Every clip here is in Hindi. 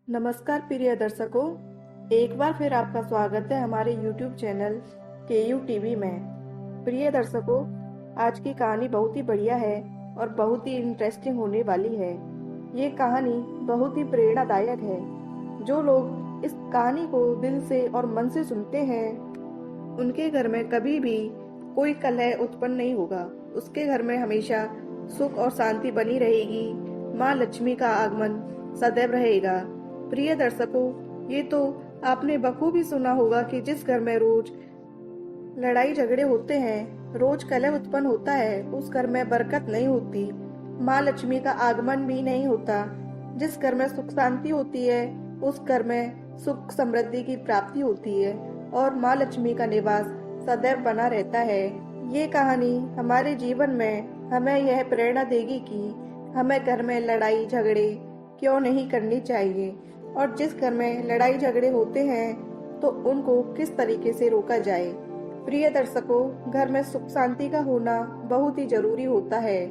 नमस्कार प्रिय दर्शकों, एक बार फिर आपका स्वागत है हमारे YouTube चैनल KU टीवी में। प्रिय दर्शकों, आज की कहानी बहुत ही बढ़िया है और बहुत ही इंटरेस्टिंग होने वाली है। ये कहानी बहुत ही प्रेरणादायक है। जो लोग इस कहानी को दिल से और मन से सुनते हैं, उनके घर में कभी भी कोई कलह उत्पन्न नहीं होगा। उसके घर में हमेशा सुख और शांति बनी रहेगी। माँ लक्ष्मी का आगमन सदैव रहेगा। प्रिय दर्शकों, ये तो आपने बखूबी सुना होगा कि जिस घर में रोज लड़ाई झगड़े होते हैं, रोज कलह उत्पन्न होता है, उस घर में बरकत नहीं होती, माँ लक्ष्मी का आगमन भी नहीं होता। जिस घर में सुख शांति होती है, उस घर में सुख समृद्धि की प्राप्ति होती है और माँ लक्ष्मी का निवास सदैव बना रहता है। ये कहानी हमारे जीवन में हमें यह प्रेरणा देगी कि हमें घर में लड़ाई झगड़े क्यों नहीं करनी चाहिए और जिस घर में लड़ाई झगड़े होते हैं तो उनको किस तरीके से रोका जाए। प्रिय दर्शकों, घर में सुख शांति का होना बहुत ही जरूरी होता है,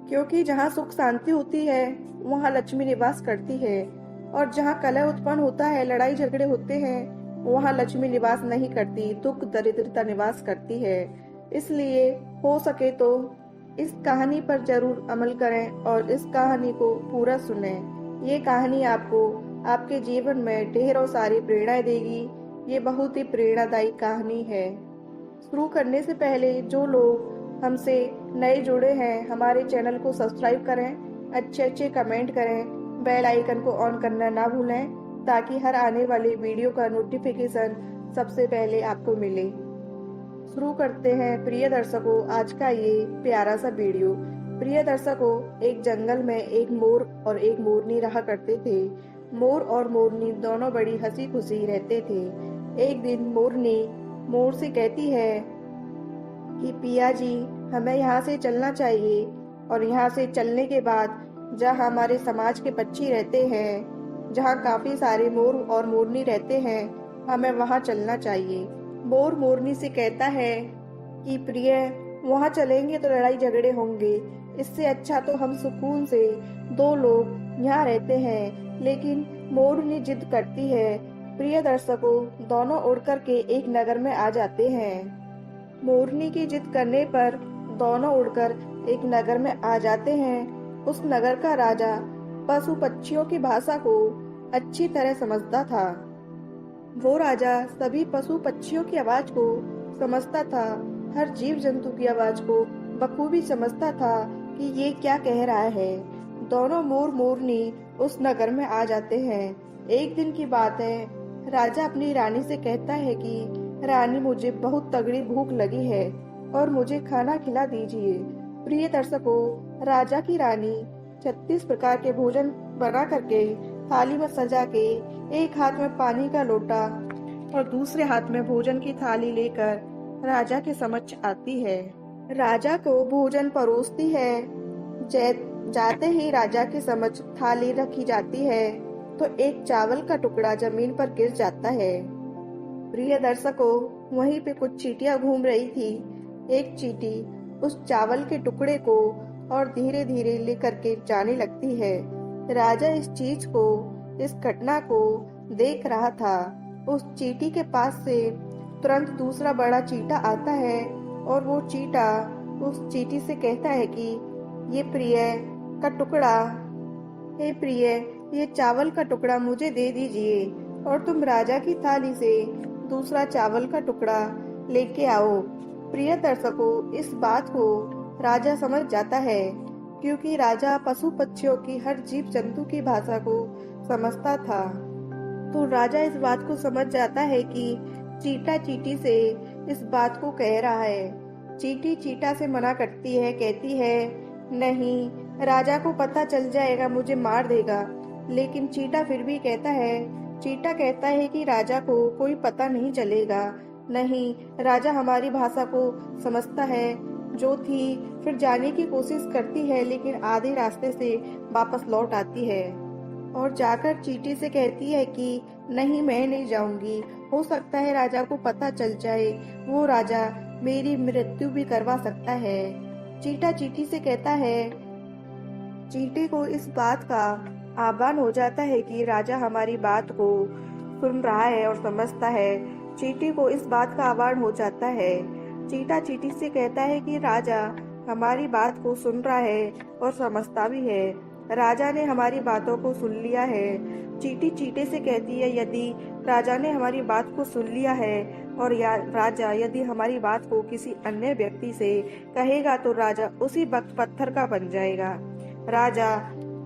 क्योंकि जहाँ सुख शांति होती है वहाँ लक्ष्मी निवास करती है और जहाँ कलह उत्पन्न होता है, लड़ाई झगड़े होते हैं, वहाँ लक्ष्मी निवास नहीं करती, दुख दरिद्रता निवास करती है। इसलिए हो सके तो इस कहानी पर जरूर अमल करें और इस कहानी को पूरा सुनें। ये कहानी आपको आपके जीवन में ढेरों सारी प्रेरणा देगी। ये बहुत ही प्रेरणादायी कहानी है। शुरू करने से पहले जो लोग हमसे नए जुड़े हैं, हमारे चैनल को सब्सक्राइब करें, अच्छे कमेंट करें, बेल आइकन को ऑन करना ना भूलें ताकि हर आने वाले वीडियो का नोटिफिकेशन सबसे पहले आपको मिले। शुरू करते हैं प्रिय दर्शकों आज का ये प्यारा सा वीडियो। प्रिय दर्शकों, एक जंगल में एक मोर और एक मोरनी रहा करते थे। मोर और मोरनी दोनों बड़ी हंसी खुशी रहते थे। एक दिन मोरनी मोर से कहती है कि पिया जी, हमें यहाँ से चलना चाहिए और यहाँ से चलने के बाद जहाँ हमारे समाज के पक्षी रहते हैं, जहाँ काफी सारे मोर और मोरनी रहते हैं, हमें वहाँ चलना चाहिए। मोर मोरनी से कहता है कि प्रिय, वहाँ चलेंगे तो लड़ाई झगड़े होंगे, इससे अच्छा तो हम सुकून से दो लोग यहाँ रहते हैं। लेकिन मोरनी जिद करती है। प्रिय दर्शकों, दोनों उड़ करके एक नगर में आ जाते हैं। मोरनी की जिद करने पर दोनों उड़कर एक नगर में आ जाते हैं। उस नगर का राजा पशु पक्षियों की भाषा को अच्छी तरह समझता था। वो राजा सभी पशु पक्षियों की आवाज को समझता था, हर जीव जंतु की आवाज को बखूबी समझता था कि ये क्या कह रहा है। दोनों मोर मोरनी उस नगर में आ जाते हैं। एक दिन की बात है, राजा अपनी रानी से कहता है कि रानी, मुझे बहुत तगड़ी भूख लगी है और मुझे खाना खिला दीजिए। प्रिय दर्शकों, राजा की रानी 36 प्रकार के भोजन बना करके थाली में सजा के एक हाथ में पानी का लोटा और दूसरे हाथ में भोजन की थाली लेकर राजा के समक्ष आती है। राजा को भोजन परोसती है। जाते ही राजा के समक्ष थाली रखी जाती है तो एक चावल का टुकड़ा जमीन पर गिर जाता है। प्रिय दर्शकों, वहीं पे कुछ चींटियां घूम रही थी। एक चींटी उस चावल के टुकड़े को और धीरे धीरे लेकर के जाने लगती है। राजा इस चीज को, इस घटना को देख रहा था। उस चींटी के पास से तुरंत दूसरा बड़ा चींटा आता है और वो चींटा उस चींटी से कहता है कि ये प्रिय का टुकड़ा, हे प्रिय, ये चावल का टुकड़ा मुझे दे दीजिए और तुम राजा की थाली से दूसरा चावल का टुकड़ा लेके आओ। प्रिय दर्शकों, इस बात को राजा समझ जाता है, क्योंकि राजा पशु पक्षियों की, हर जीव जंतु की भाषा को समझता था। तो राजा इस बात को समझ जाता है कि चींटा चींटी से इस बात को कह रहा है। चींटी चींटा से मना करती है, कहती है नहीं, राजा को पता चल जाएगा, मुझे मार देगा। लेकिन चींटा फिर भी कहता है कि राजा को कोई पता नहीं चलेगा। नहीं, राजा हमारी भाषा को समझता है। जो थी फिर जाने की कोशिश करती है, लेकिन आधे रास्ते से वापस लौट आती है और जाकर चींटी से कहती है कि नहीं, मैं नहीं जाऊंगी, हो सकता है राजा को पता चल जाए, वो राजा मेरी मृत्यु भी करवा सकता है। चींटा चींटी से कहता है। चींटी को इस बात का आभान हो जाता है कि राजा हमारी बात को सुन रहा है और समझता है। चींटी को इस बात का आभान हो जाता है। चींटा चींटी से कहता है कि राजा हमारी बात को सुन रहा है और समझता भी है। राजा ने हमारी बातों को सुन लिया है। चींटी चींटे से कहती है, यदि राजा ने हमारी बात को सुन लिया है और राजा यदि हमारी बात को किसी अन्य व्यक्ति से कहेगा तो राजा उसी वक्त पत्थर का बन जाएगा। राजा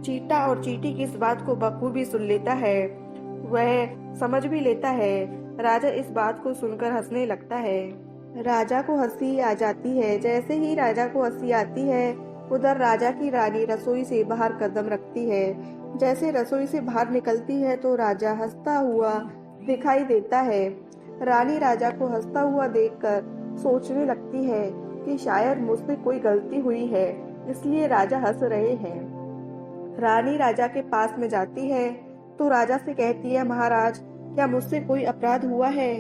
चींटा और चींटी की इस बात को बखूबी सुन लेता है, वह समझ भी लेता है। राजा इस बात को सुनकर हंसने लगता है। राजा को हंसी आ जाती है। जैसे ही राजा को हंसी आती है, उधर राजा की रानी रसोई से बाहर कदम रखती है। जैसे रसोई से बाहर निकलती है तो राजा हंसता हुआ दिखाई देता है। रानी राजा को हंसता हुआ देखकर सोचने लगती है कि शायद मुझसे कोई गलती हुई है, इसलिए राजा हंस रहे हैं। रानी राजा के पास में जाती है तो राजा से कहती है, महाराज, क्या मुझसे कोई अपराध हुआ है?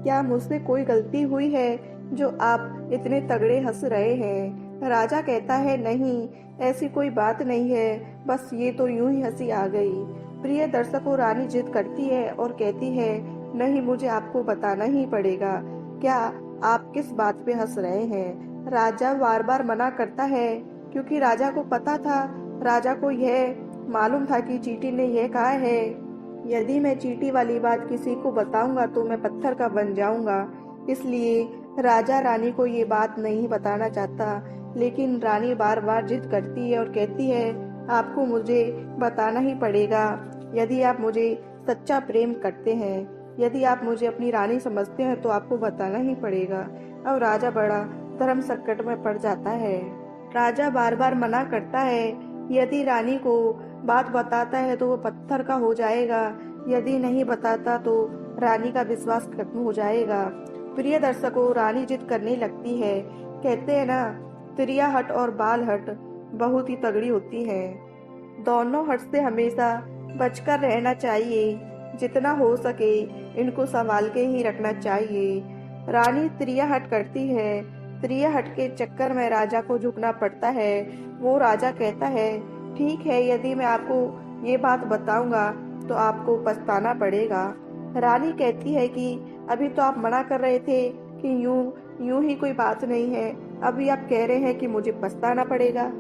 क्या मुझसे कोई गलती हुई है जो आप इतने तगड़े हंस रहे हैं? राजा कहता है, नहीं, ऐसी कोई बात नहीं है, बस ये तो यूं ही हंसी आ गई। प्रिय दर्शकों, रानी जिद करती है और कहती है, नहीं, मुझे आपको बताना ही पड़ेगा, क्या आप किस बात पे हंस रहे हैं? राजा बार बार मना करता है क्योंकि राजा को पता था, राजा को यह मालूम था कि चींटी ने यह कहा है, यदि मैं चींटी वाली बात किसी को बताऊंगा तो मैं पत्थर का बन जाऊंगा। इसलिए राजा रानी को ये बात नहीं बताना चाहता, लेकिन रानी बार बार जिद करती है और कहती है, आपको मुझे बताना ही पड़ेगा। यदि आप मुझे सच्चा प्रेम करते हैं, यदि आप मुझे अपनी रानी समझते हैं तो आपको बताना ही पड़ेगा। अब राजा बड़ा धर्म संकट में पड़ जाता है। राजा बार बार मना करता है, यदि रानी को बात बताता है तो वो पत्थर का हो जाएगा, यदि नहीं बताता तो रानी का विश्वास खत्म हो जाएगा। प्रिय दर्शकों, रानी जिद करने लगती है। कहते हैं ना, त्रिया हट और बाल हट बहुत ही तगड़ी होती है। दोनों हट से हमेशा बचकर रहना चाहिए। जितना हो सके इनको संभाल के ही रखना चाहिए। रानी त्रिया हट करती है। त्रिया हट के चक्कर में राजा को झुकना पड़ता है। वो राजा कहता है, ठीक है, यदि मैं आपको ये बात बताऊंगा तो आपको पछताना पड़ेगा। रानी कहती है कि अभी तो आप मना कर रहे थे कि यूं ही कोई बात नहीं है, अभी आप कह रहे हैं कि मुझे पछताना पड़ेगा,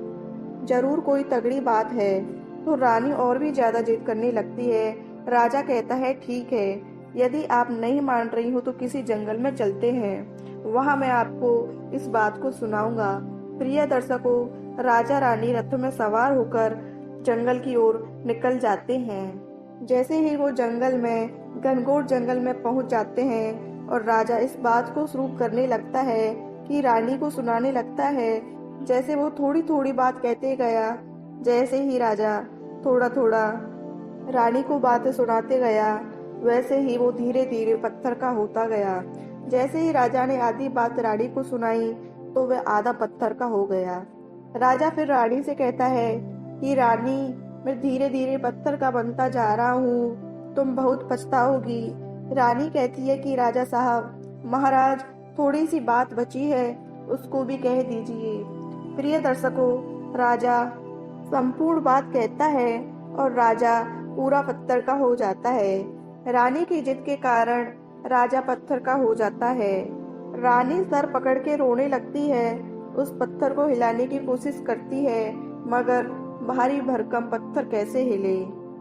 जरूर कोई तगड़ी बात है। तो रानी और भी ज्यादा जिद करने लगती है। राजा कहता है, ठीक है, यदि आप नहीं मान रही हो तो किसी जंगल में चलते हैं, वहां मैं आपको इस बात को सुनाऊंगा। प्रिय दर्शकों, राजा रानी रथ में सवार होकर जंगल की ओर निकल जाते हैं। जैसे ही वो जंगल में घनघोर जंगल में पहुंच जाते हैं और राजा इस बात को शुरू करने लगता है कि रानी को सुनाने लगता है। जैसे वो थोड़ी थोड़ी बात कहते गया, जैसे ही राजा थोड़ा थोड़ा रानी को बातें सुनाते गया, वैसे ही वो धीरे धीरे पत्थर का होता गया। जैसे ही राजा ने आधी बात रानी को सुनाई तो वह आधा पत्थर का हो गया। राजा फिर रानी से कहता है कि रानी, मैं धीरे धीरे पत्थर का बनता जा रहा हूँ, तुम बहुत पछताओगी। रानी कहती है कि राजा साहब, महाराज, थोड़ी सी बात बची है, उसको भी कह दीजिए। प्रिय दर्शकों, राजा संपूर्ण बात कहता है और राजा पूरा पत्थर का हो जाता है। रानी की जिद के कारण राजा पत्थर का हो जाता है। रानी सर पकड़ के रोने लगती है, उस पत्थर को हिलाने की कोशिश करती है, मगर भारी भरकम पत्थर कैसे हिले,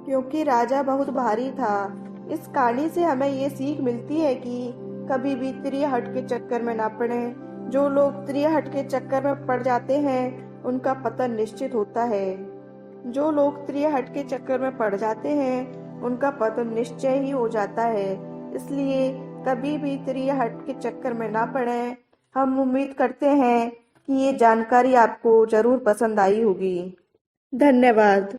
क्योंकि राजा बहुत भारी था। इस कहानी से हमें ये सीख मिलती है कि कभी भी त्रिहट के चक्कर में ना पड़े। जो लोग त्रिहट के चक्कर में पड़ जाते हैं उनका पतन निश्चित होता है। जो लोग त्रिहट के चक्कर में पड़ जाते हैं उनका पतन निश्चय ही हो जाता है। इसलिए कभी भी त्रिहट के चक्कर में ना पड़े। हम उम्मीद करते हैं कि ये जानकारी आपको जरूर पसंद आई होगी। धन्यवाद।